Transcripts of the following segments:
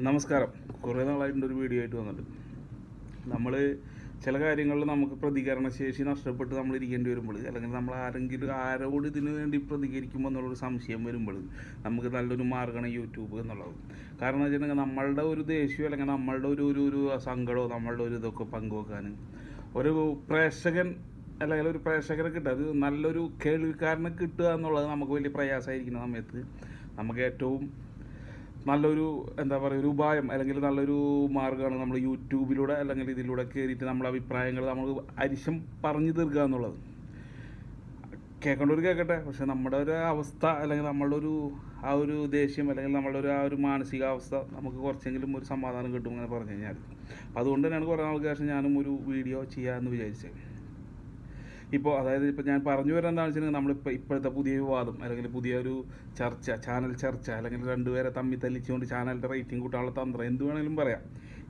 നമസ്കാരം. കുറേ നാളായിട്ടൊരു വീഡിയോ ആയിട്ട് വന്നിട്ട് നമ്മൾ ചില കാര്യങ്ങളിൽ നമുക്ക് പ്രതികരണശേഷി നഷ്ടപ്പെട്ട് നമ്മൾ ഇരിക്കേണ്ടി വരുമ്പോൾ, അല്ലെങ്കിൽ നമ്മൾ ആരോട് ഇതിനു വേണ്ടി പ്രതികരിക്കുമ്പോൾ എന്നുള്ളൊരു സംശയം വരുമ്പോൾ നമുക്ക് നല്ലൊരു മാർഗ്ഗമാണ് യൂട്യൂബ് എന്നുള്ളത്. കാരണം എന്ന് വെച്ചിട്ടുണ്ടെങ്കിൽ നമ്മളുടെ ഒരു ദേഷ്യം അല്ലെങ്കിൽ നമ്മളുടെ ഒരു സങ്കടമോ നമ്മളുടെ ഒരു ഇതൊക്കെ പങ്കുവെക്കാൻ ഒരു പ്രേക്ഷകൻ അല്ലെങ്കിൽ ഒരു പ്രേക്ഷകനെ കിട്ടുക, അത് നല്ലൊരു കേൾവിക്കാരനെ കിട്ടുക എന്നുള്ളത് നമുക്ക് വലിയ പ്രയാസമായിരിക്കുന്ന സമയത്ത് നമുക്ക് ഏറ്റവും നല്ലൊരു എന്താ പറയുക ഒരു ഉപായം അല്ലെങ്കിൽ നല്ലൊരു മാർഗ്ഗമാണ് നമ്മൾ യൂട്യൂബിലൂടെ അല്ലെങ്കിൽ ഇതിലൂടെ കയറിയിട്ട് നമ്മുടെ അഭിപ്രായങ്ങൾ നമ്മൾ അരിശം പറഞ്ഞു തീർക്കുക എന്നുള്ളത്. കേൾക്കേണ്ടവർ കേൾക്കട്ടെ, പക്ഷെ നമ്മുടെ ഒരു അവസ്ഥ അല്ലെങ്കിൽ നമ്മളുടെ ഒരു ദേഷ്യം അല്ലെങ്കിൽ നമ്മളുടെ ആ ഒരു മാനസികാവസ്ഥ നമുക്ക് കുറച്ചെങ്കിലും ഒരു സമാധാനം കിട്ടും അങ്ങനെ പറഞ്ഞു കഴിഞ്ഞാൽ. അപ്പോൾ അതുകൊണ്ട് തന്നെയാണ് കുറേ നാൾക്ക് ശേഷം ഞാനും ഒരു വീഡിയോ ചെയ്യാമെന്ന് വിചാരിച്ചത്. ഇപ്പോൾ ഞാൻ പറഞ്ഞു വരുന്നത് എന്താണെന്ന് വെച്ചിട്ടുണ്ടെങ്കിൽ ഇപ്പോഴത്തെ പുതിയ വിവാദം അല്ലെങ്കിൽ പുതിയൊരു ചാനൽ ചർച്ച അല്ലെങ്കിൽ രണ്ടുപേരെ തമ്മിൽ തല്ലിച്ചുകൊണ്ട് ചാനലിൻ്റെ റേറ്റിംഗ് കൂട്ടാനുള്ള തന്ത്രം എന്ത് വേണമെങ്കിലും പറയാം.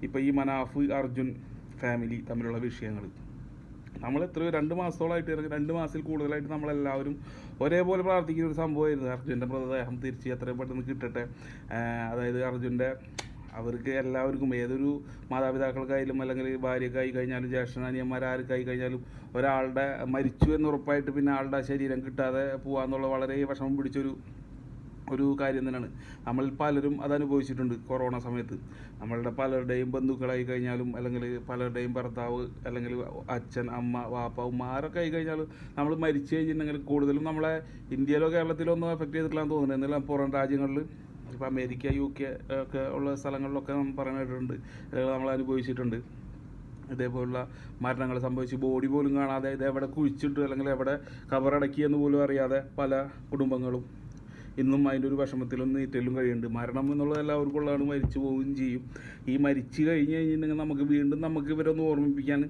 ഇപ്പോൾ ഈ മനാഫ് അർജുൻ ഫാമിലി തമ്മിലുള്ള വിഷയങ്ങൾ നമ്മൾ എത്രയോ 2 മാസത്തോളമായിട്ട് അല്ലെങ്കിൽ 2 മാസത്തിൽ കൂടുതലായിട്ട് നമ്മളെല്ലാവരും ഒരേപോലെ പ്രാർത്ഥിക്കുന്ന ഒരു സംഭവമായിരുന്നു. അർജുൻ്റെ മൃതദേഹം തിരിച്ച് എത്രയും പെട്ടെന്ന് കിട്ടട്ടെ. അതായത് അവർക്ക് എല്ലാവർക്കും ഏതൊരു മാതാപിതാക്കൾക്കായാലും അല്ലെങ്കിൽ ഭാര്യക്കായി കഴിഞ്ഞാലും ജ്യേഷ്ഠൻ അനിയന്മാരാർക്കായി കഴിഞ്ഞാലും ഒരാളുടെ മരിച്ചു എന്ന് ഉറപ്പായിട്ട് പിന്നെ ആളുടെ ശരീരം കിട്ടാതെ പോകാന്നുള്ള വളരെ വിഷമം പിടിച്ചൊരു കാര്യം തന്നെയാണ്. നമ്മളിൽ പലരും അതനുഭവിച്ചിട്ടുണ്ട് കൊറോണ സമയത്ത്. നമ്മളുടെ പലരുടെയും ബന്ധുക്കളായി കഴിഞ്ഞാലും അല്ലെങ്കിൽ പലരുടെയും ഭർത്താവ് അല്ലെങ്കിൽ അച്ഛൻ അമ്മ വാപ്പ ഉമ്മ ആരൊക്കെ ആയി കഴിഞ്ഞാലും നമ്മൾ മരിച്ചു കഴിഞ്ഞിട്ടുണ്ടെങ്കിൽ കൂടുതലും നമ്മളെ ഇന്ത്യയിലോ കേരളത്തിലോ ഒന്നും എഫക്റ്റ് ചെയ്തിട്ടില്ലാന്ന് തോന്നുന്നത്. എന്നാലും പുറം രാജ്യങ്ങളിൽ ഇപ്പോൾ അമേരിക്ക UK ഒക്കെ ഉള്ള സ്ഥലങ്ങളിലൊക്കെ നമ്മൾ പറയാനായിട്ടുണ്ട്, അല്ലെങ്കിൽ നമ്മൾ അനുഭവിച്ചിട്ടുണ്ട്. ഇതേപോലുള്ള മരണങ്ങൾ സംഭവിച്ച് ബോഡി പോലും കാണാതെ ഇത് എവിടെ കുഴിച്ചിട്ട് അല്ലെങ്കിൽ എവിടെ കബറടക്കിയെന്ന് പോലും അറിയാതെ പല കുടുംബങ്ങളും ഇന്നും അതിൻ്റെ ഒരു വിഷമത്തിലും നീറ്റലും കഴിയുന്നുണ്ട്. മരണം എന്നുള്ളത് എല്ലാവർക്കും ഉള്ളതാണ്, മരിച്ചു പോവുകയും ചെയ്യും. ഈ മരിച്ചു കഴിഞ്ഞ് കഴിഞ്ഞിട്ടുണ്ടെങ്കിൽ നമുക്ക് വീണ്ടും ഇവരൊന്ന് ഓർമ്മിപ്പിക്കാൻ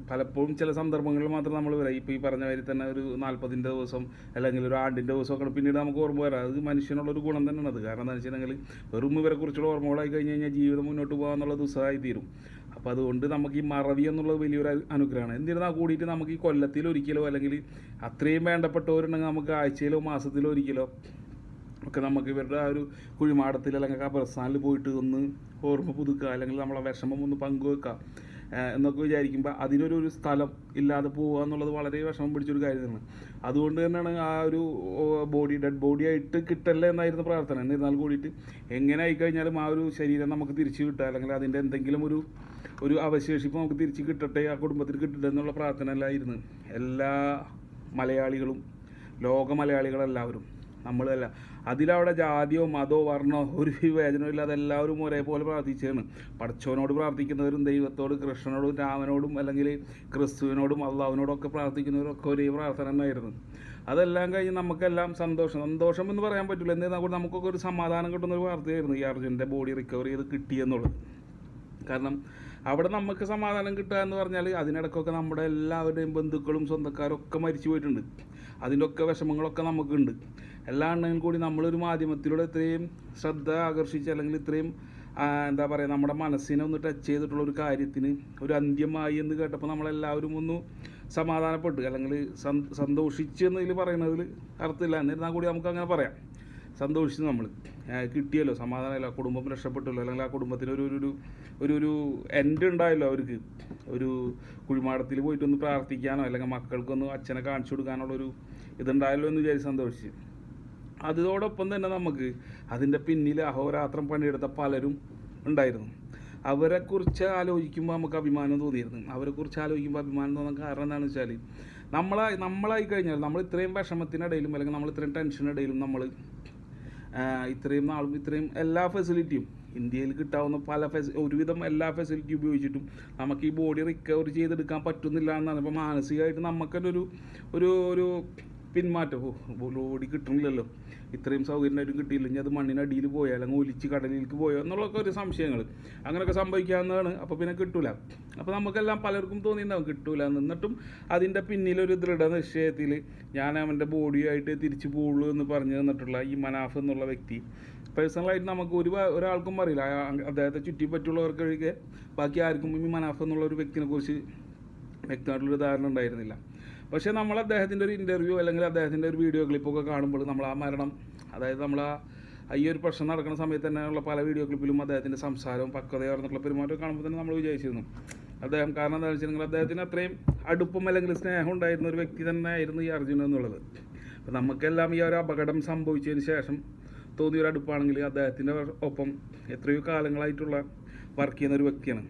പലപ്പോഴും ചില സന്ദർഭങ്ങളിൽ മാത്രം നമ്മൾ വരാം. ഇപ്പോൾ ഈ പറഞ്ഞ കാര്യം തന്നെ ഒരു 40ൻ്റെ ദിവസം അല്ലെങ്കിൽ ഒരു ആണ്ടിൻ്റെ ദിവസമൊക്കെ പിന്നീട് നമുക്ക് ഓർമ്മ വരാം. അത് മനുഷ്യനുള്ളൊരു ഗുണം തന്നെയാണ് അത്. കാരണം എന്താണെന്ന് വെച്ചിട്ടുണ്ടെങ്കിൽ വെറും ഇവരെക്കുറിച്ചുള്ള ഓർമ്മകളായി കഴിഞ്ഞ് കഴിഞ്ഞാൽ ജീവിതം മുന്നോട്ട് പോകാമെന്നുള്ള ദിവസമായി തീരും. അപ്പോൾ അതുകൊണ്ട് നമുക്ക് ഈ മറവി എന്നുള്ളത് വലിയൊരു അനുഗ്രഹമാണ്. എന്നിരുന്നാൽ കൂടിയിട്ട് നമുക്ക് ഈ കൊല്ലത്തിലൊരിക്കലോ അല്ലെങ്കിൽ അത്രയും വേണ്ടപ്പെട്ടവരുണ്ടെങ്കിൽ നമുക്ക് ആഴ്ചയിലോ മാസത്തിലോ ഒരിക്കലോ ഒക്കെ നമുക്ക് ഇവരുടെ ആ ഒരു കുഴിമാടത്തിൽ അല്ലെങ്കിൽ ഖബർസ്ഥാനിൽ പോയിട്ട് ഒന്ന് ഓർമ്മ പുതുക്കുക അല്ലെങ്കിൽ നമ്മളെ വിഷമം ഒന്ന് പങ്കുവെക്കുക എന്നൊക്കെ വിചാരിക്കുമ്പോൾ അതിനൊരു സ്ഥലം ഇല്ലാതെ പോവുക എന്നുള്ളത് വളരെ വിഷമം പിടിച്ചൊരു കാര്യമാണ്. അതുകൊണ്ട് തന്നെയാണ് ആ ഒരു ഡെഡ് ബോഡി ആയിട്ട് കിട്ടല്ലേ എന്നായിരുന്നു പ്രാർത്ഥന. എന്നിരുന്നാൽ കൂടിയിട്ട് എങ്ങനെ ആയിക്കഴിഞ്ഞാലും ആ ഒരു ശരീരം നമുക്ക് തിരിച്ചു കിട്ടുക അല്ലെങ്കിൽ അതിൻ്റെ എന്തെങ്കിലും ഒരു അവശേഷിപ്പ് നമുക്ക് തിരിച്ച് കിട്ടട്ടെ, ആ കുടുംബത്തിന് കിട്ടട്ടെ എന്നുള്ള പ്രാർത്ഥന അല്ലായിരുന്നു എല്ലാ മലയാളികളും, ലോക മലയാളികളെല്ലാവരും, നമ്മളല്ല. അതിലവിടെ ജാതിയോ മതമോ വർണ്ണമോ ഒരു വിവേചനവും ഇല്ലാതെ എല്ലാവരും ഒരേപോലെ പ്രാർത്ഥിച്ചാണ്. പടച്ചവനോട് പ്രാർത്ഥിക്കുന്നവരും ദൈവത്തോട് കൃഷ്ണനോടും രാമനോടും അല്ലെങ്കിൽ ക്രിസ്തുവിനോടും അള്ളാഹുവിനോടൊക്കെ പ്രാർത്ഥിക്കുന്നവരൊക്കെ ഒരേ പ്രാർത്ഥന തന്നെയായിരുന്നു. അതെല്ലാം കഴിഞ്ഞ് നമുക്കെല്ലാം സന്തോഷം എന്ന് പറയാൻ പറ്റില്ല, എന്നിരുന്നാൽ കൂടി നമുക്കൊക്കെ ഒരു സമാധാനം കിട്ടുന്നൊരു വാർത്തയായിരുന്നു ഈ അർജുൻ്റെ ബോഡി റിക്കവർ ചെയ്ത് കിട്ടിയെന്നുള്ളത്. കാരണം അവിടെ നമുക്ക് സമാധാനം കിട്ടുക എന്ന് പറഞ്ഞാൽ അതിനിടയ്ക്കൊക്കെ നമ്മുടെ എല്ലാവരുടെയും ബന്ധുക്കളും സ്വന്തക്കാരും ഒക്കെ മരിച്ചു പോയിട്ടുണ്ട്. അതിൻ്റെ ഒക്കെ വിഷമങ്ങളൊക്കെ നമുക്കുണ്ട്. എല്ലാം ഉണ്ടെങ്കിൽ കൂടി നമ്മളൊരു മാധ്യമത്തിലൂടെ ഇത്രയും ശ്രദ്ധ ആകർഷിച്ച് അല്ലെങ്കിൽ ഇത്രയും എന്താ പറയുക നമ്മുടെ മനസ്സിനെ ഒന്ന് ടച്ച് ചെയ്തിട്ടുള്ള ഒരു കാര്യത്തിന് ഒരു അന്ത്യമായി എന്ന് കേട്ടപ്പോൾ നമ്മളെല്ലാവരും ഒന്ന് സമാധാനപ്പെട്ടു അല്ലെങ്കിൽ സന്തോഷിച്ച് എന്നതിൽ പറയുന്നതിൽ അർത്ഥമില്ല. എന്നിരുന്നാൽ കൂടി നമുക്ക് അങ്ങനെ പറയാം, സന്തോഷിച്ച് നമ്മൾ കിട്ടിയല്ലോ, സമാധാനമല്ലോ, കുടുംബം രക്ഷപ്പെട്ടല്ലോ, അല്ലെങ്കിൽ ആ കുടുംബത്തിന് ഒരു എൻഡ് ഉണ്ടായല്ലോ, അവർക്ക് ഒരു കുഴിമാടത്തിൽ പോയിട്ടൊന്ന് പ്രാർത്ഥിക്കാനോ അല്ലെങ്കിൽ മക്കൾക്കൊന്ന് അച്ഛനെ കാണിച്ചു കൊടുക്കാനുള്ളൊരു ഇതുണ്ടായല്ലോ എന്ന് വിചാരിച്ച് സന്തോഷിച്ച്. അതോടൊപ്പം തന്നെ നമുക്ക് അതിൻ്റെ പിന്നിൽ അഹോരാത്രം പണിയെടുത്ത പലരും ഉണ്ടായിരുന്നു. അവരെക്കുറിച്ച് ആലോചിക്കുമ്പോൾ നമുക്ക് അഭിമാനം തോന്നിയിരുന്നു. അവരെക്കുറിച്ച് ആലോചിക്കുമ്പോൾ അഭിമാനം തോന്നാൻ കാരണം എന്താണെന്ന് വെച്ചാൽ നമ്മളായി കഴിഞ്ഞാൽ നമ്മൾ ഇത്രയും വിഷമത്തിനിടയിലും അല്ലെങ്കിൽ നമ്മൾ ഇത്രയും ടെൻഷനിടയിലും നമ്മൾ ഇത്രയും നാളും ഇത്രയും എല്ലാ ഫെസിലിറ്റിയും ഇന്ത്യയിൽ കിട്ടാവുന്ന ഒരുവിധം എല്ലാ ഫെസിലിറ്റിയും ഉപയോഗിച്ചിട്ടും നമുക്ക് ഈ ബോഡി റിക്കവർ ചെയ്തെടുക്കാൻ പറ്റുന്നില്ല എന്നാണ്. ഇപ്പോൾ മാനസികമായിട്ട് നമുക്കെന്നെ ഒരു പിന്മാറ്റം, ബോഡി കിട്ടുന്നില്ലല്ലോ, ഇത്രയും സൗകര്യമായിട്ടും കിട്ടിയില്ല, ഇനി അത് മണ്ണിനടിയിൽ പോയോ അല്ലെങ്കിൽ ഒലിച്ച് കടലിലേക്ക് പോയോ എന്നുള്ളതൊക്കെ ഒരു സംശയങ്ങൾ അങ്ങനെയൊക്കെ സംഭവിക്കാവുന്നതാണ്. അപ്പോൾ പിന്നെ കിട്ടൂല. അപ്പോൾ നമുക്കെല്ലാം പലർക്കും തോന്നിയിട്ടുണ്ടാവും കിട്ടൂല. എന്നിട്ടും അതിൻ്റെ പിന്നിലൊരു ദൃഢനിശ്ചയത്തിൽ ഞാൻ അവൻ്റെ ബോഡിയായിട്ട് തിരിച്ചു പോകുള്ളൂ എന്ന് പറഞ്ഞു തന്നിട്ടുള്ള ഈ മനാഫ് എന്നുള്ള വ്യക്തി പേഴ്സണലായിട്ട് നമുക്ക് ഒരാൾക്കും അറിയില്ല. അദ്ദേഹത്തെ ചുറ്റിപ്പറ്റുള്ളവർക്കൊഴികെ ബാക്കി ആർക്കും ഈ മനാഫ് എന്നുള്ള ഒരു വ്യക്തിനെ കുറിച്ച് വ്യക്തമായിട്ടുള്ളൊരു ധാരണ ഉണ്ടായിരുന്നില്ല. പക്ഷേ നമ്മൾ അദ്ദേഹത്തിൻ്റെ ഒരു ഇൻ്റർവ്യൂ അല്ലെങ്കിൽ അദ്ദേഹത്തിൻ്റെ ഒരു വീഡിയോ ക്ലിപ്പൊക്കെ കാണുമ്പോൾ നമ്മൾ ആ മരണം, അതായത് നമ്മൾ ഈ ഒരു പ്രശ്നം നടക്കുന്ന സമയത്ത് തന്നെയുള്ള പല വീഡിയോ ക്ലിപ്പിലും അദ്ദേഹത്തിൻ്റെ സംസാരവും പക്വതയാർന്നിട്ടുള്ള പെരുമാറ്റം കാണുമ്പോൾ തന്നെ നമ്മൾ വിചാരിച്ചിരുന്നു അദ്ദേഹം, കാരണം എന്താണെന്ന് വെച്ചിട്ടുണ്ടെങ്കിൽ അദ്ദേഹത്തിന് അത്രയും അടുപ്പം അല്ലെങ്കിൽ സ്നേഹം ഉണ്ടായിരുന്ന ഒരു വ്യക്തി തന്നെ ആയിരുന്നു ഈ അർജുൻ എന്നുള്ളത്. അപ്പോൾ നമുക്കെല്ലാം ഈ ഒരു അപകടം സംഭവിച്ചതിന് ശേഷം തോന്നിയ ഒരു അടുപ്പാണെങ്കിൽ അദ്ദേഹത്തിൻ്റെ ഒപ്പം എത്രയോ കാലങ്ങളായിട്ടുള്ള വർക്ക് ചെയ്യുന്ന ഒരു വ്യക്തിയാണ്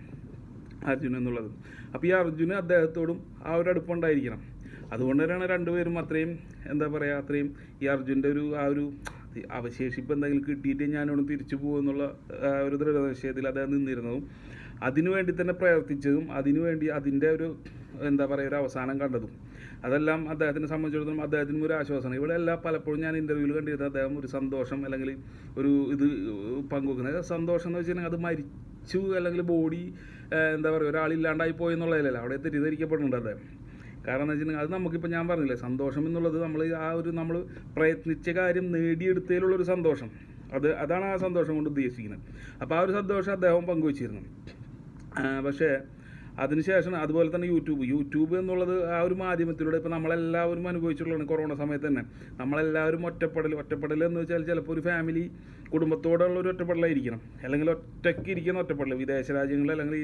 അർജുൻ എന്നുള്ളത്. അപ്പോൾ ഈ അർജുന് അദ്ദേഹത്തോടും ആ ഒരു അടുപ്പുണ്ടായിരിക്കണം. അതുകൊണ്ട് തന്നെയാണ് രണ്ടുപേരും അത്രയും എന്താ പറയുക, അത്രയും ഈ അർജുൻ്റെ ആ ഒരു അവശേഷിപ്പ് എന്തെങ്കിലും കിട്ടിയിട്ട് ഞാനിവിടെ തിരിച്ചു പോകുമെന്നുള്ള ഒരു ദൃഢനിശ്ചയത്തിൽ അദ്ദേഹം നിന്നിരുന്നതും അതിനുവേണ്ടി തന്നെ പ്രവർത്തിച്ചതും അതിനുവേണ്ടി അതിൻ്റെ ഒരു എന്താ പറയുക ഒരു അവസാനം കണ്ടതും അതെല്ലാം അദ്ദേഹത്തിനെ സംബന്ധിച്ചിടത്തോളം അദ്ദേഹത്തിനും ഒരു ആശ്വാസമാണ്. ഇവിടെ എല്ലാം പലപ്പോഴും ഞാൻ ഇൻ്റർവ്യൂവിൽ കണ്ടിരുന്നത് അദ്ദേഹം ഒരു സന്തോഷം അല്ലെങ്കിൽ ഒരു ഇത് പങ്കുവെക്കുന്നത്. സന്തോഷം എന്ന് വെച്ചിട്ടുണ്ടെങ്കിൽ അത് മരിച്ചു അല്ലെങ്കിൽ ബോഡി എന്താ പറയുക ഒരാളില്ലാണ്ടായി പോയി എന്നുള്ളതല്ല, അവിടെ തെറ്റിദ്ധരിക്കപ്പെടുന്നുണ്ട് അദ്ദേഹം. കാരണം എന്ന് വെച്ചിട്ടുണ്ടെങ്കിൽ അത് നമുക്കിപ്പോൾ ഞാൻ പറഞ്ഞില്ലേ, സന്തോഷം എന്നുള്ളത് നമ്മൾ പ്രയത്നിച്ച കാര്യം നേടിയെടുത്തതിലുള്ളൊരു സന്തോഷം, അതാണ് ആ സന്തോഷം കൊണ്ട് ഉദ്ദേശിക്കുന്നത്. അപ്പോൾ ആ ഒരു സന്തോഷം അദ്ദേഹം പങ്കുവച്ചിരുന്നു. പക്ഷേ അതിനുശേഷം അതുപോലെ തന്നെ യൂട്യൂബ് എന്നുള്ളത് ആ ഒരു മാധ്യമത്തിലൂടെ ഇപ്പോൾ നമ്മളെല്ലാവരും അനുഭവിച്ചിട്ടുള്ളതാണ്. കൊറോണ സമയത്ത് തന്നെ നമ്മളെല്ലാവരും ഒറ്റപ്പെടൽ എന്ന് വെച്ചാൽ ചിലപ്പോൾ ഒരു ഫാമിലി കുടുംബത്തോടുള്ള ഒരു ഒറ്റപ്പെടലായിരിക്കണം, അല്ലെങ്കിൽ ഒറ്റയ്ക്ക് ഇരിക്കുന്ന ഒറ്റപ്പെടൽ. വിദേശ രാജ്യങ്ങളിൽ അല്ലെങ്കിൽ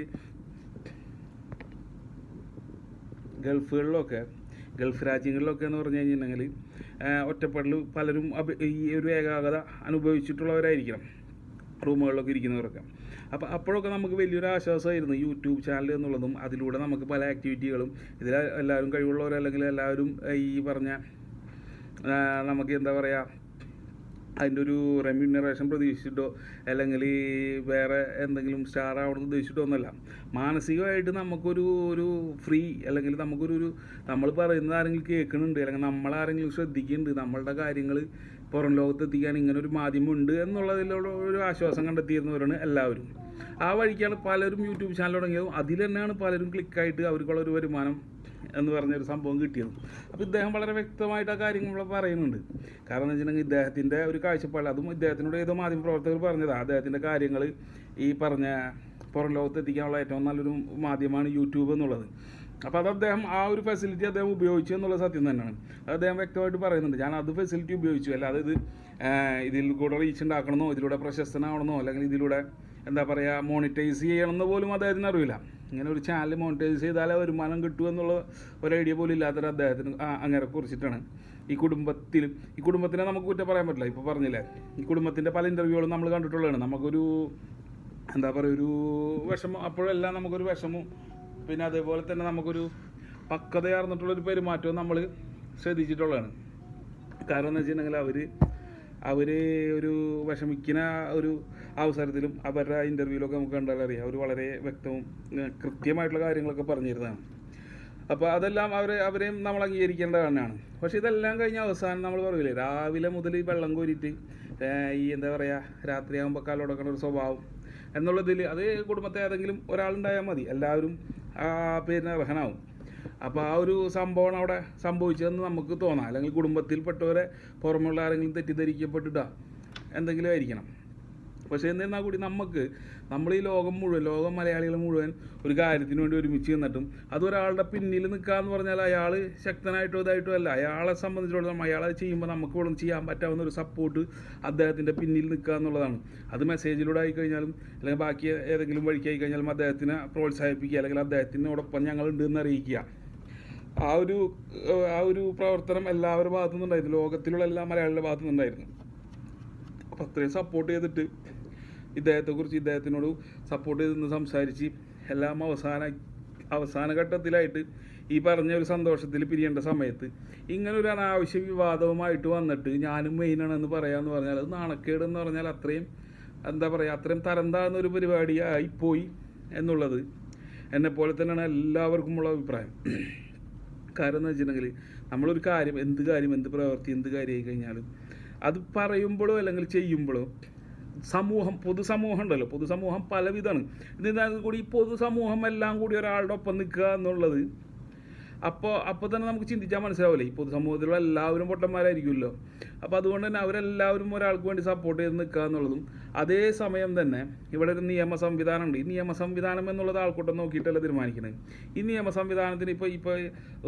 ഗൾഫ് രാജ്യങ്ങളിലൊക്കെ എന്ന് പറഞ്ഞു കഴിഞ്ഞിട്ടുണ്ടെങ്കിൽ ഒറ്റപ്പെടൽ പലരും ഈ ഒരു ഏകാഗ്രത അനുഭവിച്ചിട്ടുള്ളവരായിരിക്കണം, റൂമുകളിലൊക്കെ ഇരിക്കുന്നവരൊക്കെ. അപ്പോൾ അപ്പോഴൊക്കെ നമുക്ക് വലിയൊരു ആശ്വാസമായിരുന്നു യൂട്യൂബ് ചാനൽ എന്നുള്ളതും. അതിലൂടെ നമുക്ക് പല ആക്ടിവിറ്റികളും ഇതിൽ എല്ലാവരും കഴിവുള്ളവർ അല്ലെങ്കിൽ എല്ലാവരും ഈ പറഞ്ഞ നമുക്ക് എന്താ പറയുക അതിൻ്റെ ഒരു റെമ്യൂണറേഷൻ പ്രതീക്ഷിച്ചിട്ടോ അല്ലെങ്കിൽ വേറെ എന്തെങ്കിലും സ്റ്റാർ ആവണമെന്ന് ഉദ്ദേശിച്ചിട്ടോ ഒന്നുമല്ല. മാനസികമായിട്ട് ഒരു ഫ്രീ അല്ലെങ്കിൽ നമ്മൾ പറയുന്നത് ആരെങ്കിലും കേൾക്കുന്നുണ്ട് അല്ലെങ്കിൽ നമ്മളാരെങ്കിലും ശ്രദ്ധിക്കുന്നുണ്ട്, നമ്മളുടെ കാര്യങ്ങൾ പുറം ലോകത്തെത്തിക്കാൻ ഇങ്ങനെ ഒരു മാധ്യമമുണ്ട് എന്നുള്ളതിലുള്ള ഒരു ആശ്വാസം കണ്ടെത്തിയിരുന്നവരാണ് എല്ലാവരും. ആ വഴിക്കാണ് പലരും യൂട്യൂബ് ചാനൽ തുടങ്ങിയതും അതിൽ തന്നെയാണ് പലരും ക്ലിക്കായിട്ട് അവർക്കുള്ളൊരു വരുമാനം എന്ന് പറഞ്ഞൊരു സംഭവം കിട്ടിയത്. അപ്പോൾ ഇദ്ദേഹം വളരെ വ്യക്തമായിട്ട് ആ കാര്യങ്ങൾ പറയുന്നുണ്ട്. കാരണം എന്ന് വെച്ചിട്ടുണ്ടെങ്കിൽ ഇദ്ദേഹത്തിൻ്റെ ഒരു കാഴ്ചപ്പാട്, അതും ഇദ്ദേഹത്തിനോട് ഏതോ മാധ്യമപ്രവർത്തകർ പറഞ്ഞതാണ്, അദ്ദേഹത്തിൻ്റെ കാര്യങ്ങൾ ഈ പറഞ്ഞ പുറം ലോകത്ത് എത്തിക്കാനുള്ള ഏറ്റവും നല്ലൊരു മാധ്യമമാണ് യൂട്യൂബ് എന്നുള്ളത്. അപ്പോൾ അത് അദ്ദേഹം ആ ഒരു ഫെസിലിറ്റി അദ്ദേഹം ഉപയോഗിച്ചു എന്നുള്ളത് സത്യം തന്നെയാണ്. അത് അദ്ദേഹം വ്യക്തമായിട്ട് പറയുന്നുണ്ട്, ഞാൻ അത് ഫെസിലിറ്റി ഉപയോഗിച്ചു, അല്ലാതെ ഇതിൽ കൂടെ റീച്ച് ഉണ്ടാക്കണമെന്നോ ഇതിലൂടെ പ്രശസ്തനാവണമെന്നോ അല്ലെങ്കിൽ ഇതിലൂടെ എന്താ പറയുക മോണിറ്റൈസ് ചെയ്യണമെന്ന് പോലും അദ്ദേഹത്തിന് അറിയില്ല. ഇങ്ങനെ ഒരു ചാനൽ മോണിറ്റൈസ് ചെയ്താലേ വരുമാനം കിട്ടുമെന്നുള്ള ഒരു ഐഡിയ പോലും ഇല്ലാത്തൊരു അദ്ദേഹത്തിന് അങ്ങനെ കുറിച്ചിട്ടാണ് ഈ കുടുംബത്തിനെ നമുക്ക് കുറ്റം പറയാൻ പറ്റില്ല. ഇപ്പോൾ പറഞ്ഞില്ലേ, ഈ കുടുംബത്തിൻ്റെ പല ഇൻ്റർവ്യൂകളും നമ്മൾ കണ്ടിട്ടുള്ളതാണ്. നമുക്കൊരു എന്താ പറയുക ഒരു വിഷമം, അപ്പോഴെല്ലാം നമുക്കൊരു വിഷമവും പിന്നെ അതേപോലെ തന്നെ നമുക്കൊരു പക്വതയാർന്നിട്ടുള്ളൊരു പെരുമാറ്റവും നമ്മൾ ശ്രദ്ധിച്ചിട്ടുള്ളതാണ്. കാരണം എന്ന് വെച്ചിട്ടുണ്ടെങ്കിൽ അവർ ഒരു വിഷമിക്കുന്ന ഒരു അവസരത്തിലും അവരുടെ ഇൻ്റർവ്യൂവിലൊക്കെ നമുക്ക് കണ്ടാൽ അറിയാം, അവർ വളരെ വ്യക്തവും കൃത്യമായിട്ടുള്ള കാര്യങ്ങളൊക്കെ പറഞ്ഞിരുന്നതാണ്. അപ്പോൾ അതെല്ലാം അവരെയും നമ്മൾ അംഗീകരിക്കേണ്ട തന്നെയാണ്. പക്ഷേ ഇതെല്ലാം കഴിഞ്ഞ അവസാനം നമ്മൾ പറയില്ലേ, രാവിലെ മുതൽ ഈ വെള്ളം കോരിയിട്ട് ഈ എന്താ പറയുക രാത്രിയാകുമ്പോൾ കാലോടക്കണ ഒരു സ്വഭാവം എന്നുള്ളതിൽ അത് കുടുംബത്തെ ഏതെങ്കിലും ഒരാളുണ്ടായാൽ മതി, എല്ലാവരും ആ പേരിന് അർഹനാവും. അപ്പോൾ ആ ഒരു സംഭവം അവിടെ സംഭവിച്ചതെന്ന് നമുക്ക് തോന്നാം, അല്ലെങ്കിൽ കുടുംബത്തിൽപ്പെട്ടവരെ പുറമുള്ള ആരെങ്കിലും തെറ്റിദ്ധരിക്കപ്പെട്ടിട്ടാ എന്തെങ്കിലും ആയിരിക്കണം. പക്ഷേ എന്നിരുന്നാൽ കൂടി നമ്മൾ ഈ ലോകം മലയാളികൾ മുഴുവൻ ഒരു കാര്യത്തിന് വേണ്ടി ഒരുമിച്ച് നിന്നിട്ടും അതൊരാളുടെ പിന്നിൽ നിൽക്കുക എന്ന് പറഞ്ഞാൽ അയാൾ ശക്തനായിട്ടോ ഇതായിട്ടോ അല്ല, അയാളെ സംബന്ധിച്ചിടത്തോളം അയാളത് ചെയ്യുമ്പോൾ നമുക്ക് ഇവിടെ ചെയ്യാൻ പറ്റാവുന്ന ഒരു സപ്പോർട്ട് അദ്ദേഹത്തിൻ്റെ പിന്നിൽ നിൽക്കുക എന്നുള്ളതാണ്. അത് മെസ്സേജിലൂടെ ആയിക്കഴിഞ്ഞാലും അല്ലെങ്കിൽ ബാക്കി ഏതെങ്കിലും വഴിക്കായി കഴിഞ്ഞാലും അദ്ദേഹത്തിനെ പ്രോത്സാഹിപ്പിക്കുക അല്ലെങ്കിൽ അദ്ദേഹത്തിനോടൊപ്പം ഞങ്ങളുണ്ട് എന്ന് അറിയിക്കുക. ആ ഒരു പ്രവർത്തനം എല്ലാവരുടെ ഭാഗത്തു നിന്നുണ്ടായിരുന്നു, ലോകത്തിലുള്ള എല്ലാ മലയാളികളുടെ ഭാഗത്തു നിന്നുണ്ടായിരുന്നു. അപ്പോൾ അത്രയും സപ്പോർട്ട് ചെയ്തിട്ട് ഇദ്ദേഹത്തിനോട് സപ്പോർട്ട് ചെയ്ത് സംസാരിച്ച് എല്ലാം അവസാന ഘട്ടത്തിലായിട്ട് ഈ പറഞ്ഞ ഒരു സന്തോഷത്തിൽ പിരിയേണ്ട സമയത്ത് ഇങ്ങനെ ഒരു അനാവശ്യ വിവാദവുമായിട്ട് വന്നിട്ട് ഞാനും മെയിനാണെന്ന് പറയാമെന്ന് പറഞ്ഞാൽ അത് നാണക്കേടെന്ന് പറഞ്ഞാൽ അത്രയും എന്താ പറയുക അത്രയും തരം താഴ്ന്ന ഒരു പരിപാടിയായിപ്പോയി എന്നുള്ളത് എന്നെപ്പോലെ തന്നെയാണ് എല്ലാവർക്കുമുള്ള അഭിപ്രായം. കാരണം എന്ന് വെച്ചിട്ടുണ്ടെങ്കിൽ നമ്മളൊരു കാര്യം എന്ത് പ്രവൃത്തി എന്ത് കാര്യമായി കഴിഞ്ഞാലും അത് പറയുമ്പോഴോ അല്ലെങ്കിൽ ചെയ്യുമ്പോഴോ പൊതുസമൂഹം ഉണ്ടല്ലോ, പൊതുസമൂഹം പലവിധമാണ്. എന്നിരുന്നാൽ കൂടി ഈ പൊതുസമൂഹം എല്ലാം കൂടി ഒരാളുടെ ഒപ്പം നിൽക്കുക എന്നുള്ളത് അപ്പോൾ തന്നെ നമുക്ക് ചിന്തിച്ചാൽ മനസ്സിലാവില്ലേ, ഈ പൊതുസമൂഹത്തിലുള്ള എല്ലാവരും പൊട്ടന്മാരായിരിക്കുമല്ലോ. അപ്പോൾ അതുകൊണ്ട് തന്നെ അവരെല്ലാവരും ഒരാൾക്ക് വേണ്ടി സപ്പോർട്ട് ചെയ്ത് നിൽക്കുക എന്നുള്ളതും അതേ സമയം തന്നെ ഇവിടെ ഒരു നിയമ സംവിധാനമുണ്ട്. ഈ നിയമ സംവിധാനം എന്നുള്ളത് ആൾക്കൂട്ടം നോക്കിയിട്ടല്ല തീരുമാനിക്കുന്നത്. ഈ നിയമ സംവിധാനത്തിന് ഇപ്പോൾ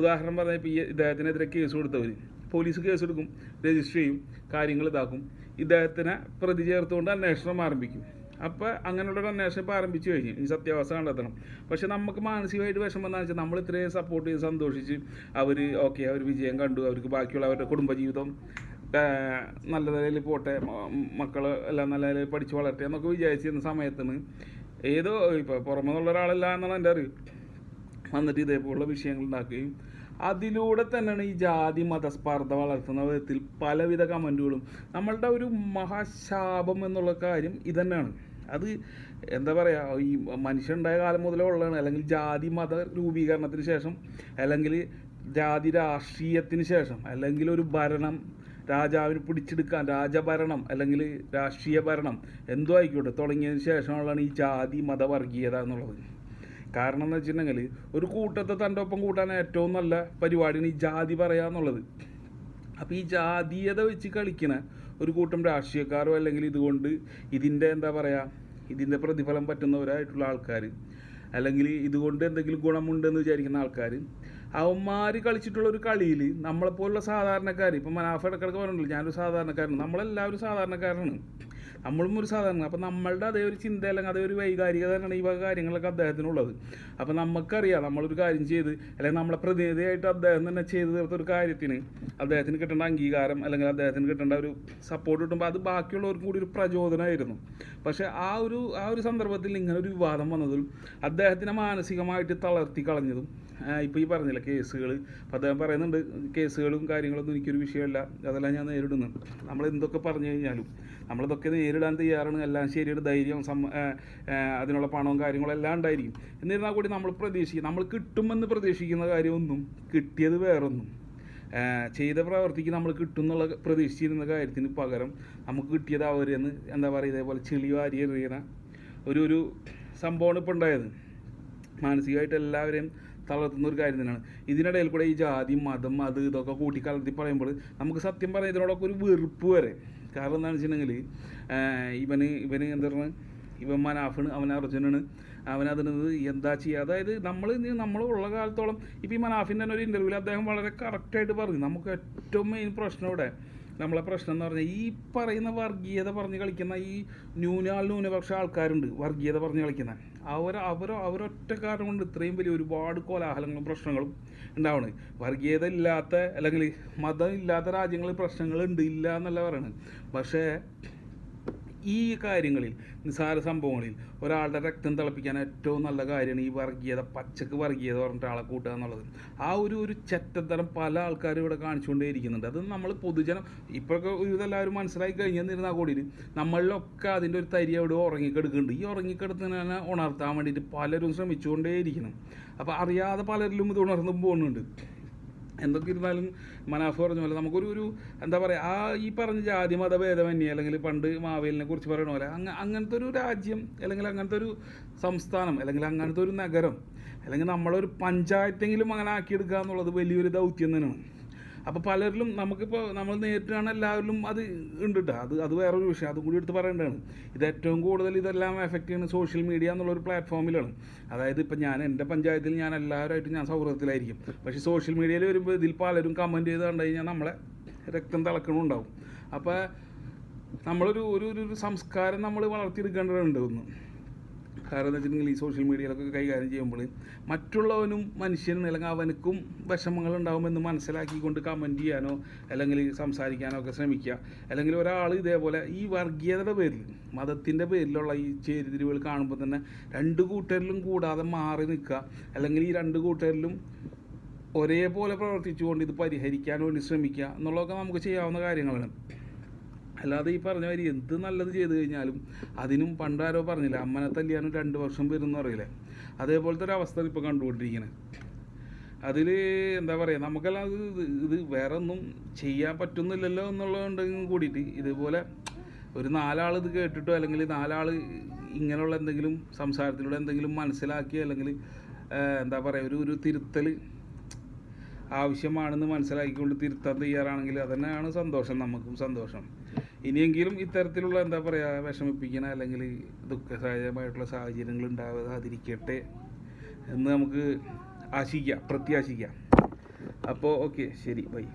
ഉദാഹരണം പറഞ്ഞാൽ ഇപ്പോൾ ഈ ഇദ്ദേഹത്തിനെതിരെ കേസ് കൊടുത്തവർ പോലീസ് കേസെടുക്കും, രജിസ്റ്റർ ചെയ്യും, കാര്യങ്ങൾ ഇതാക്കും. ഇദ്ദേഹത്തിനെ പ്രതി ചേർത്തുകൊണ്ട് അന്വേഷണം ആരംഭിക്കും. അപ്പോൾ അങ്ങനെയുള്ളൊരു അന്വേഷണം ഇപ്പോൾ ആരംഭിച്ചു കഴിഞ്ഞു. ഇനി സത്യാവസ്ഥ കണ്ടെത്തണം. പക്ഷെ നമുക്ക് മാനസികമായിട്ട് വിഷമം എന്താണെന്ന് വെച്ചാൽ നമ്മൾ ഇത്രയും സപ്പോർട്ട് ചെയ്ത് സന്തോഷിച്ച് അവർ വിജയം കണ്ടു, അവർക്ക് ബാക്കിയുള്ള അവരുടെ കുടുംബജീവിതം നല്ല നിലയിൽ പോട്ടെ, മക്കൾ എല്ലാം നല്ല നിലയിൽ പഠിച്ച് വളരട്ടെ എന്നൊക്കെ വിചാരിച്ചിരുന്ന സമയത്തിന് ഏതോ ഇപ്പോൾ പുറമെ നിന്നുള്ള ഒരാളല്ല എന്നാണ് എൻ്റെ അറിവ് വന്നിട്ട് ഇതേപോലുള്ള വിഷയങ്ങൾ ഉണ്ടാക്കുകയും അതിലൂടെ തന്നെയാണ് ഈ ജാതി മതസ്പർദ്ധ വളർത്തുന്ന വിധത്തിൽ പലവിധ കമൻറ്റുകളും. നമ്മളുടെ ഒരു മഹാശാപം എന്നുള്ള കാര്യം ഇതന്നെയാണ്. അത് എന്താ പറയുക, ഈ മനുഷ്യനുണ്ടായ കാലം മുതലേ ഉള്ളതാണ്. അല്ലെങ്കിൽ ജാതി മത രൂപീകരണത്തിന് ശേഷം, അല്ലെങ്കിൽ ജാതി രാഷ്ട്രീയത്തിന് ശേഷം, അല്ലെങ്കിൽ ഒരു ഭരണം രാജാവിന് പിടിച്ചെടുക്കാൻ രാജഭരണം അല്ലെങ്കിൽ രാഷ്ട്രീയ ഭരണം എന്തോ ആയിക്കോട്ടെ തുടങ്ങിയതിന് ശേഷമുള്ളതാണ് ഈ ജാതി മതവർഗീയത എന്നുള്ളത്. കാരണം എന്ന് വെച്ചിട്ടുണ്ടെങ്കിൽ ഒരു കൂട്ടത്തെ തൻ്റെ ഒപ്പം കൂട്ടാൻ ഏറ്റവും നല്ല പരിപാടിയാണ് ഈ ജാതി പറയുക എന്നുള്ളത്. അപ്പോൾ ഈ ജാതീയത വെച്ച് കളിക്കുന്ന ഒരു കൂട്ടം രാഷ്ട്രീയക്കാരോ അല്ലെങ്കിൽ ഇതുകൊണ്ട് ഇതിൻ്റെ എന്താ പറയുക ഇതിൻ്റെ പ്രതിഫലം പറ്റുന്നവരായിട്ടുള്ള ആൾക്കാർ, അല്ലെങ്കിൽ ഇതുകൊണ്ട് എന്തെങ്കിലും ഗുണമുണ്ടെന്ന് വിചാരിക്കുന്ന ആൾക്കാർ, അവന്മാർ കളിച്ചിട്ടുള്ള ഒരു കളിയിൽ നമ്മളെപ്പോലുള്ള സാധാരണക്കാർ, ഇപ്പം മനാഫ് ഇടക്കിടക്ക് പറഞ്ഞില്ല ഞാനൊരു സാധാരണക്കാരനാണ്, നമ്മളെല്ലാവരും സാധാരണക്കാരാണ്, നമ്മളും ഒരു സാധാരണ. അപ്പം നമ്മളുടെ അതേ ഒരു ചിന്ത അല്ലെങ്കിൽ അതേ ഒരു വൈകാരികത തന്നെയാണ് ഈ വക കാര്യങ്ങളൊക്കെ അദ്ദേഹത്തിനുള്ളത്. അപ്പം നമുക്കറിയാം നമ്മളൊരു കാര്യം ചെയ്ത് അല്ലെങ്കിൽ നമ്മളെ പ്രതിനിധിയായിട്ട് അദ്ദേഹം തന്നെ ചെയ്ത് തീർത്തൊരു കാര്യത്തിന് അദ്ദേഹത്തിന് കിട്ടേണ്ട അംഗീകാരം അല്ലെങ്കിൽ അദ്ദേഹത്തിന് കിട്ടേണ്ട ഒരു സപ്പോർട്ട് കിട്ടുമ്പോൾ അത് ബാക്കിയുള്ളവർക്കും കൂടി ഒരു പ്രചോദനമായിരുന്നു. പക്ഷേ ആ ഒരു സന്ദർഭത്തിൽ ഇങ്ങനെ ഒരു വിവാദം വന്നതും അദ്ദേഹത്തിനെ മാനസികമായിട്ട് തളർത്തി കളഞ്ഞതും ഇപ്പോൾ ഈ പറഞ്ഞില്ല കേസുകൾ, അപ്പോൾ അദ്ദേഹം പറയുന്നുണ്ട് കേസുകളും കാര്യങ്ങളൊന്നും എനിക്കൊരു വിഷയമല്ല, അതെല്ലാം ഞാൻ നേരിടുന്നുണ്ട്. നമ്മൾ എന്തൊക്കെ പറഞ്ഞു കഴിഞ്ഞാലും നമ്മളിതൊക്കെ നേരിടാൻ തയ്യാറാണ്, എല്ലാം ശരിയുടെ ധൈര്യം അതിനുള്ള പണവും കാര്യങ്ങളും എല്ലാം ഉണ്ടായിരിക്കും. എന്നിരുന്നാൽ കൂടി നമ്മൾ കിട്ടുമെന്ന് പ്രതീക്ഷിക്കുന്ന കാര്യമൊന്നും കിട്ടിയത് വേറൊന്നും, ചെയ്ത പ്രവർത്തിക്ക് നമ്മൾ കിട്ടും എന്നുള്ള പ്രതീക്ഷിച്ചിരുന്ന കാര്യത്തിന് പകരം നമുക്ക് കിട്ടിയത് അവരെന്ന് എന്താ പറയുക ഇതേപോലെ ചെളി വാരി എറിയുന്ന ഒരു സംഭവമാണ് ഇപ്പോൾ ഉണ്ടായത്. മാനസികമായിട്ട് എല്ലാവരെയും തളർത്തുന്ന ഒരു കാര്യം തന്നെയാണ്. ഇതിനിടയിൽ കൂടെ ഈ ജാതി മതം ഇതൊക്കെ കൂട്ടിക്കലർത്തി പറയുമ്പോൾ നമുക്ക് സത്യം പറഞ്ഞാൽ ഇതിനോടൊക്കെ ഒരു വെറുപ്പ് വരെ. കാരണം എന്താണെന്ന് വെച്ചിട്ടുണ്ടെങ്കിൽ ഇവന് എന്താ പറയുക, ഇവൻ മനാഫാണ്, അവൻ അർജുനാണ്, അവനതിനത് എന്താ ചെയ്യുക. അതായത് നമ്മളുള്ള കാലത്തോളം ഇപ്പോൾ ഈ മനാഫിൻ്റെ തന്നെ ഒരു ഇൻ്റർവ്യൂവിൽ അദ്ദേഹം വളരെ കറക്റ്റായിട്ട് പറഞ്ഞു നമുക്ക് ഏറ്റവും മെയിൻ പ്രശ്നം ഇവിടെ നമ്മളെ പ്രശ്നം എന്ന് പറഞ്ഞാൽ ഈ പറയുന്ന വർഗീയത പറഞ്ഞ് കളിക്കുന്ന ഈ ന്യൂനപക്ഷ ആൾക്കാരുണ്ട്, വർഗീയത പറഞ്ഞ് കളിക്കുന്ന അവരൊറ്റ കാരണം കൊണ്ട് ഇത്രയും വലിയ ഒരുപാട് കോലാഹലങ്ങളും പ്രശ്നങ്ങളും ഉണ്ടാവണം. വർഗീയത ഇല്ലാത്ത അല്ലെങ്കിൽ മതം ഇല്ലാത്ത രാജ്യങ്ങളിൽ പ്രശ്നങ്ങളുണ്ട്, ഇല്ല എന്നല്ല പറയണത്. പക്ഷേ ഈ കാര്യങ്ങളിൽ നിസ്സാര സംഭവങ്ങളിൽ ഒരാളുടെ രക്തം തിളപ്പിക്കാൻ ഏറ്റവും നല്ല കാര്യമാണ് ഈ വർഗീയത, പച്ചക്ക് വർഗീയത പറഞ്ഞിട്ട് ആളെ കൂട്ടുക എന്നുള്ളത്. ആ ഒരു ചെറ്റത്തരം പല ആൾക്കാരും ഇവിടെ കാണിച്ചുകൊണ്ടേയിരിക്കുന്നുണ്ട്. അത് നമ്മൾ പൊതുജനം ഇപ്പോഴൊക്കെ ഇതെല്ലാവരും മനസ്സിലാക്കി കഴിഞ്ഞെന്നിരുന്നാൽ കൂടി നമ്മളിലൊക്കെ അതിൻ്റെ ഒരു തരി അവിടെ ഉറങ്ങിക്കെടുക്കുന്നുണ്ട്. ഈ ഉറങ്ങിക്കെടുത്തതിനെ ഉണർത്താൻ വേണ്ടിയിട്ട് പലരും ശ്രമിച്ചുകൊണ്ടേയിരിക്കണം. അപ്പോൾ അറിയാതെ പലരിലും ഇത് ഉണർന്നും പോകുന്നുണ്ട്. എന്തൊക്കെ ഇരുന്നാലും മനാഫ് പറഞ്ഞ പോലെ നമുക്കൊരു എന്താ പറയുക ഈ പറഞ്ഞ ജാതി മതഭേദമന്യേ അല്ലെങ്കിൽ പണ്ട് മാവേലിനെ കുറിച്ച് പറയണ പോലെ അങ്ങനത്തെ ഒരു രാജ്യം അല്ലെങ്കിൽ അങ്ങനത്തെ ഒരു സംസ്ഥാനം അല്ലെങ്കിൽ അങ്ങനത്തെ ഒരു നഗരം അല്ലെങ്കിൽ നമ്മളൊരു പഞ്ചായത്തെങ്കിലും അങ്ങനെ ആക്കിയെടുക്കുക എന്നുള്ളത് വലിയൊരു ദൗത്യം തന്നെയാണ്. അപ്പോൾ പലരിലും നമുക്കിപ്പോൾ നമ്മൾ നേരിട്ടാണ് എല്ലാവരിലും അത് ഉണ്ട് കേട്ടോ. അത് വേറൊരു വിഷയം, അതും കൂടി എടുത്ത് പറയേണ്ടതാണ്. ഇത് ഏറ്റവും കൂടുതൽ ഇതെല്ലാം എഫക്റ്റ് ചെയ്യുന്ന സോഷ്യൽ മീഡിയ എന്നുള്ളൊരു പ്ലാറ്റ്ഫോമിലാണ്. അതായത് ഇപ്പം എൻ്റെ പഞ്ചായത്തിൽ ഞാൻ എല്ലാവരുമായിട്ടും ഞാൻ സൗഹൃദത്തിലായിരിക്കും. പക്ഷേ സോഷ്യൽ മീഡിയയിൽ വരുമ്പോൾ ഇതിൽ പലരും കമൻറ്റ് ചെയ്ത് കണ്ടു കഴിഞ്ഞാൽ നമ്മളെ രക്തം തിളക്കണമുണ്ടാവും. അപ്പോൾ നമ്മളൊരു സംസ്കാരം നമ്മൾ വളർത്തിയെടുക്കേണ്ടതുണ്ട് ഒന്ന്. കാരണം എന്താ വെച്ചിട്ടുണ്ടെങ്കിൽ ഈ സോഷ്യൽ മീഡിയയിലൊക്കെ കൈകാര്യം ചെയ്യുമ്പോൾ മറ്റുള്ളവനും മനുഷ്യനും അല്ലെങ്കിൽ അവനക്കും വിഷമങ്ങൾ ഉണ്ടാകുമെന്ന് മനസ്സിലാക്കിക്കൊണ്ട് കമൻറ്റ് ചെയ്യാനോ അല്ലെങ്കിൽ സംസാരിക്കാനോ ഒക്കെ ശ്രമിക്കുക. അല്ലെങ്കിൽ ഒരാൾ ഇതേപോലെ ഈ വർഗീയതയുടെ പേരിൽ മതത്തിൻ്റെ പേരിലുള്ള ഈ ചേരിതിരിവുകൾ കാണുമ്പോൾ തന്നെ രണ്ട് കൂട്ടരിലും കൂടാതെ മാറി നിൽക്കുക, അല്ലെങ്കിൽ ഈ രണ്ട് കൂട്ടരിലും ഒരേപോലെ പ്രവർത്തിച്ചുകൊണ്ട് ഇത് പരിഹരിക്കാൻ വേണ്ടി ശ്രമിക്കുക എന്നുള്ളതൊക്കെ നമുക്ക് ചെയ്യാവുന്ന കാര്യങ്ങളാണ്. അല്ലാതെ ഈ പറഞ്ഞ മാതിരി എന്ത് നല്ലത് ചെയ്തു കഴിഞ്ഞാലും അതിനും പണ്ടാരോ പറഞ്ഞില്ല അമ്മനെ തല്ലിയാനും 2 വർഷം വരുമെന്ന് അറിയില്ലേ, അതേപോലത്തെ ഒരു അവസ്ഥ ഇപ്പോൾ കണ്ടുകൊണ്ടിരിക്കുന്നത്. അതിൽ എന്താ പറയുക നമുക്കെല്ലാം ഇത് വേറെ ഒന്നും ചെയ്യാൻ പറ്റുന്നില്ലല്ലോ എന്നുള്ളതുണ്ടെങ്കിൽ കൂടിയിട്ട് ഇതുപോലെ ഒരു 4 ആൾ ഇത് കേട്ടിട്ടോ അല്ലെങ്കിൽ 4 ആൾ ഇങ്ങനെയുള്ള എന്തെങ്കിലും സംസാരത്തിലൂടെ എന്തെങ്കിലും മനസ്സിലാക്കി അല്ലെങ്കിൽ എന്താ പറയുക ഒരു തിരുത്തൽ ആവശ്യമാണെന്ന് മനസ്സിലാക്കിക്കൊണ്ട് തിരുത്താൻ തയ്യാറാണെങ്കിൽ അതന്നെയാണ് സന്തോഷം, നമുക്കും സന്തോഷം. ഇനിയെങ്കിലും ഇത്തരത്തിലുള്ള എന്താ പറയുക വിഷമിപ്പിക്കുന്ന അല്ലെങ്കിൽ ദുഃഖസഹജമായിട്ടുള്ള സാഹചര്യങ്ങൾ ഉണ്ടാകാതിരിക്കട്ടെ എന്ന് നമുക്ക് പ്രത്യാശിക്കാം. അപ്പോൾ ഓക്കെ, ശരി, ബൈ.